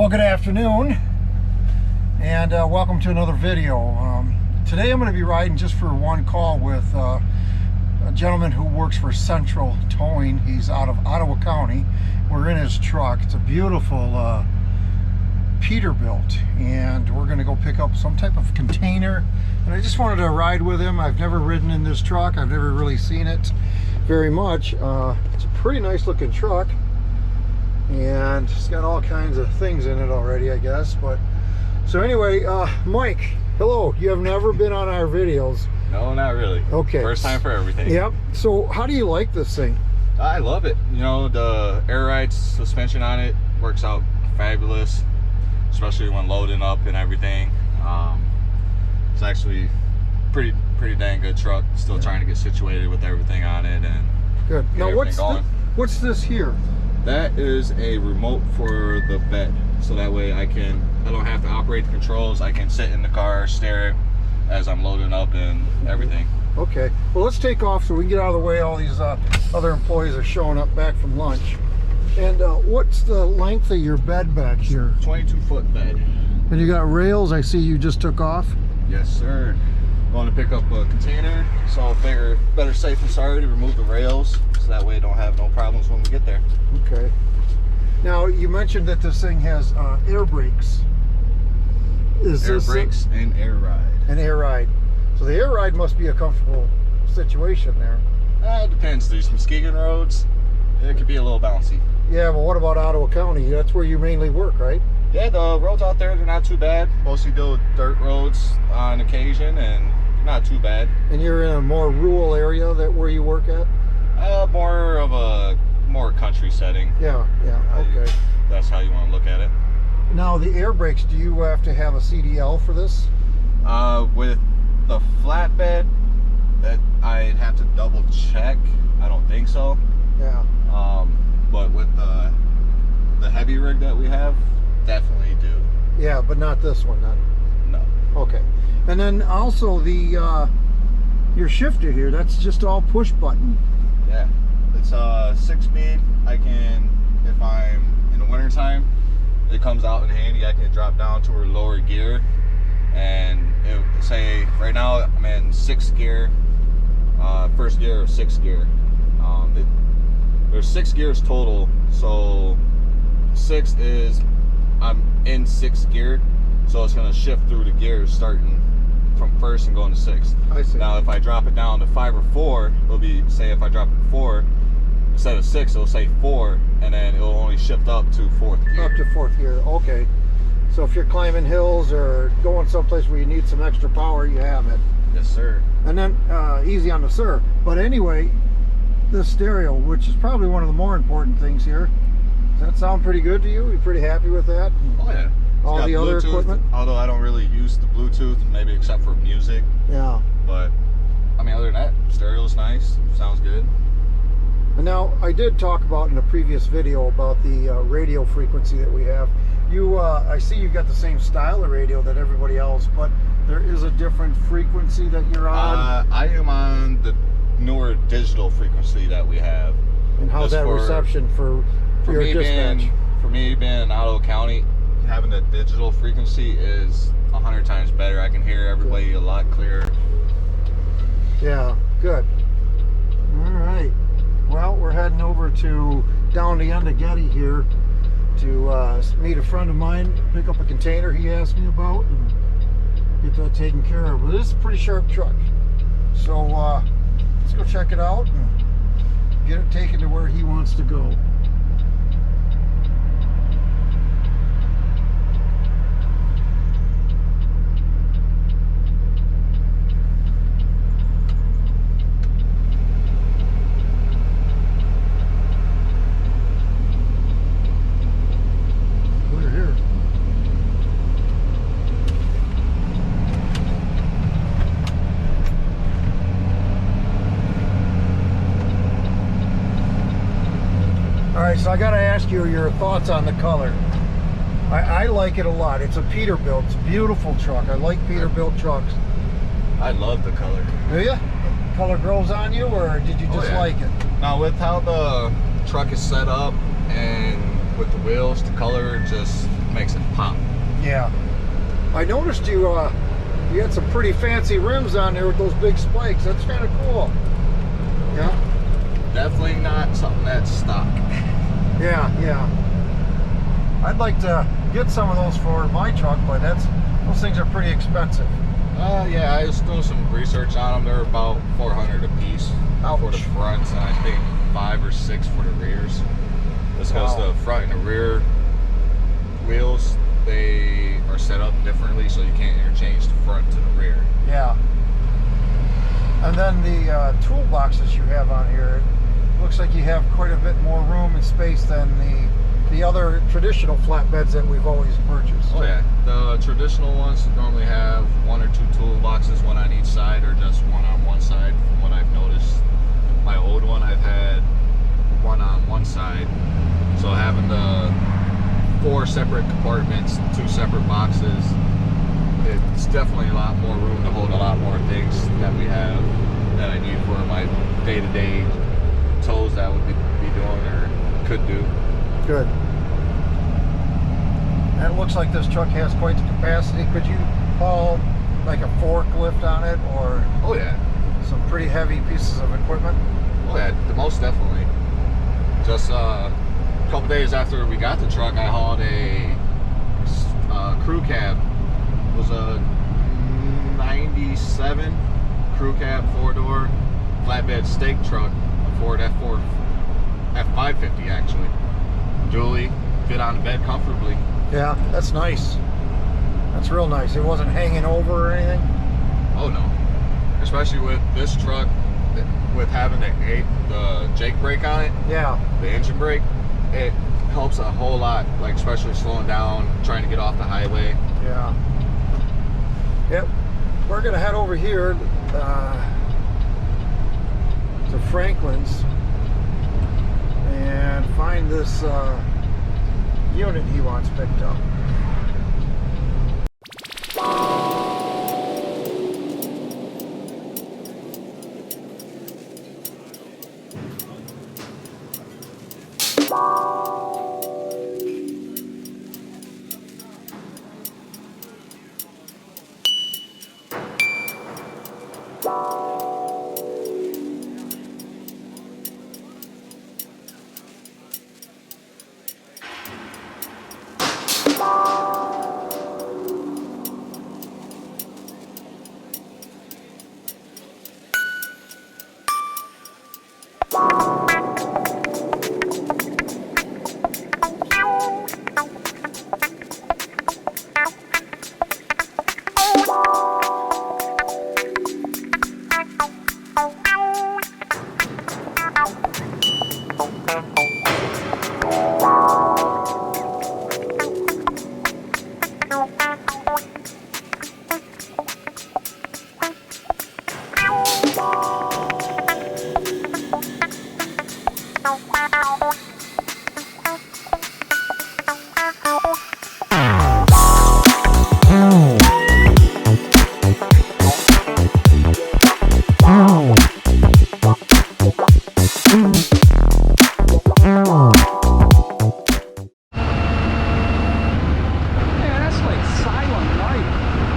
Well, good afternoon, and welcome to another video. Today I'm going to be riding just for one call with a gentleman who works for Central Towing. He's out of Ottawa County. We're in his truck. It's a beautiful Peterbilt, and we're going to go pick up some type of container. And I just wanted to ride with him. I've never ridden in this truck. I've never really seen it very much. It's a pretty nice looking truck, and it's got all kinds of things in it already, I guess. But so anyway, Mike, hello. You have never been on our videos. No, not really. Okay. First time for everything. Yep. So how do you like this thing? I love it. You know, the air ride suspension on it works out fabulous, especially when loading up and everything. It's actually pretty dang good truck. Still trying to get situated with everything on it and good. Now what's this here? That is a remote for the bed, so that way I don't have to operate the controls. I can sit in the car, stare as I'm loading up and everything. Okay, well, let's take off so we can get out of the way. All these other employees are showing up back from lunch. And what's the length of your bed back here? 22-foot bed. And you got rails. I see you just took off. Yes, sir. Going to pick up a container, so I'll figure better safe than sorry to remove the rails, so that way I don't have no problems when we get there. Okay. Now, you mentioned that this thing has air brakes. Air brakes and air ride. And air ride. So the air ride must be a comfortable situation there. It depends. There's some skiing roads. It could be a little bouncy. Yeah, but what about Ottawa County? That's where you mainly work, right? Yeah, the roads out there, they're not too bad. Mostly do dirt roads on occasion, and not too bad. And you're in a more rural area where you work at? More of a country setting. Yeah, okay. That's how you want to look at it. Now, the air brakes, do you have to have a CDL for this? With the flatbed, that I'd have to double check. I don't think so. Yeah. But with the heavy rig that we have, definitely do. Yeah, but not this one then. No. Okay. And then also your shifter here, that's just all push button. Yeah. It's 6-speed. I can, if I'm in the winter time, it comes out in handy. I can drop down to a lower gear, and it say right now I'm in 6th gear, first gear of 6th gear. There's 6 gears total, so 6 is I'm in 6th gear, so it's gonna shift through the gears starting from 1st and going to 6th. I see. Now if I drop it down to 5 or 4, it'll be, say if I drop it to 4 instead of 6, it'll say 4, and then it'll only shift up to 4th gear. Up to 4th gear. Okay. So if you're climbing hills or going someplace where you need some extra power, you have it. Yes, sir. And then easy on the sir. But anyway, the stereo, which is probably one of the more important things here. Does that sound pretty good to you? Are you pretty happy with that? Oh yeah. All the other equipment? Although I don't really use the Bluetooth, maybe except for music. Yeah. But I mean, other than that, stereo's nice. Sounds good. And now, I did talk about in a previous video about the radio frequency that we have. I see you got the same style of radio that everybody else, but there is a different frequency that you're on. I am on the newer digital frequency that we have. And how's that reception for your dispatch? For me being in Ottawa County, having the digital frequency is 100 times better. I can hear everybody a lot clearer. Yeah, good. All right. Well, we're heading over down the end of Getty here to meet a friend of mine, pick up a container he asked me about, and get that taken care of. But this is a pretty sharp truck. So let's go check it out and get it taken to where he wants to go. So I gotta ask you your thoughts on the color. I like it a lot. It's a Peterbilt. It's a beautiful truck. I like Peterbilt trucks. I love the color. Do you? Color grows on you, or did you just like it? Now, with how the truck is set up and with the wheels, the color just makes it pop. Yeah. I noticed you had some pretty fancy rims on there with those big spikes. That's kind of cool. Yeah. Definitely not something that's stock. Yeah, yeah. I'd like to get some of those for my truck, but those things are pretty expensive. Yeah, I was doing some research on them. They're about $400 a piece for the fronts, and I think 5 or 6 for the rears. That's because the front and the rear wheels, they are set up differently, so you can't interchange the front to the rear. Yeah. And then the toolboxes you have on here, it looks like you have quite a bit more room and space than the other traditional flatbeds that we've always purchased. Oh yeah, the traditional ones normally have 1 or 2 toolboxes, one on each side, or just one on one side. From what I've noticed, my old one I've had one on one side, so having the 4 separate compartments, 2 separate boxes, it's definitely a lot more room to hold a lot more things that we have that I need for my day-to-day tows that I would be doing or could do. Good. And it looks like this truck has quite the capacity. Could you haul like a forklift on it, or Oh yeah. some pretty heavy pieces of equipment? Oh yeah, most definitely. Just a couple days after we got the truck, I hauled a crew cab. It was a 97 crew cab 4-door flatbed stake truck, a Ford F550 actually. Dually, fit on the bed comfortably. Yeah, that's nice. That's real nice. It wasn't hanging over or anything? Oh no. Especially with this truck, with having the Jake brake on it, Yeah. the engine brake, it helps a whole lot, like especially slowing down, trying to get off the highway. Yeah. Yep. We're going to head over here to Franklin's and find this unit he wants picked up.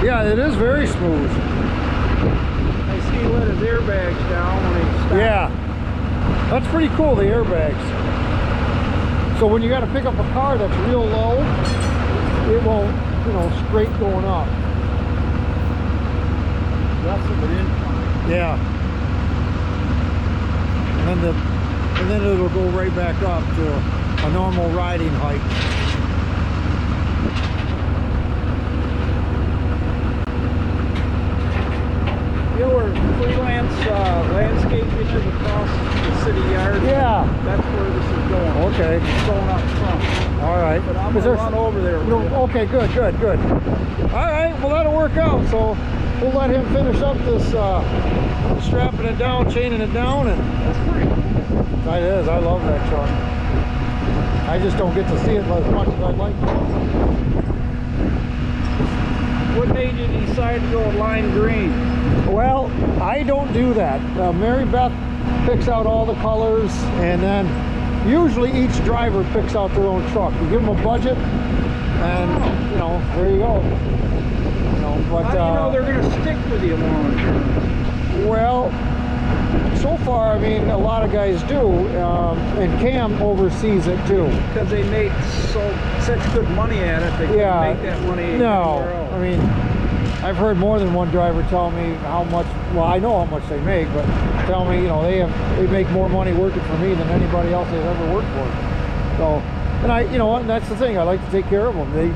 Yeah, it is very smooth. I see he let his airbags down when he stopped. Yeah, that's pretty cool, the airbags. So when you got to pick up a car that's real low, it won't, straight going up. Less of an incline. Yeah. And then it'll go right back up to a normal riding height. You know where freelance landscaping is across the city yard? Yeah. That's where this is going. Okay. It's going up front. All right. But I'm going to run over there with you. Okay, good. All right, well that'll work out. So we'll let him finish up this strapping it down, chaining it down, and That's pretty cool. it is. I love that truck. I just don't get to see it as much as I'd like to. What made you decide to go with lime green? Well, I don't do that. Mary Beth picks out all the colors, and then usually each driver picks out their own truck. You give them a budget, And you know, there you go. You know, but how do you know they're going to stick with you long term? well, so far, I mean, a lot of guys do, and Cam oversees it too. Because they make such good money at it, they can't make that money anywhere else. I mean, I've heard more than one driver tell me how much. Well, I know how much they make, but tell me, you know, they make more money working for me than anybody else they've ever worked for. So, and I, you know, and that's the thing. I like to take care of them.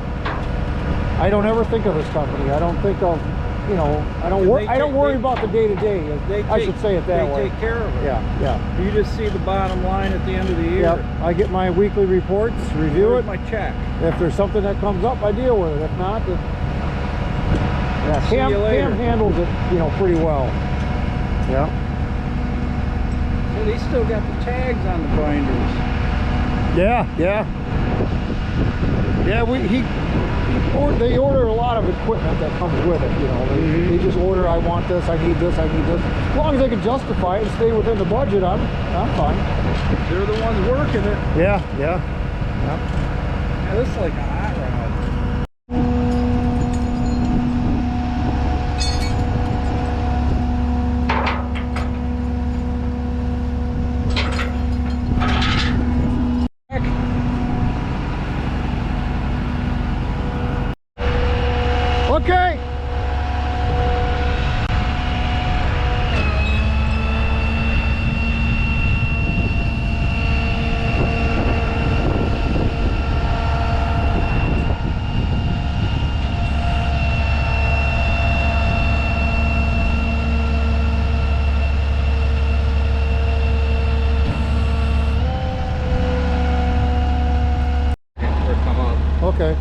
I don't ever think of this company. I don't think of, you know, I don't worry about the day to day. I should say it that way. They take care of it. Yeah, yeah. You just see the bottom line at the end of the year. Yep. I get my weekly reports, review it. My check. If there's something that comes up, I deal with it. If not, yeah, See you later. Cam handles it, you know, pretty well. Yeah. Well, they still got the tags on the binders. Yeah, yeah. Yeah, they order a lot of equipment that comes with it, you know. They just order, I want this, I need this, I need this. As long as they can justify it and stay within the budget, I'm fine. They're the ones working it. Yeah, yeah. Yeah, this is like a hot rod. Okay. Okay.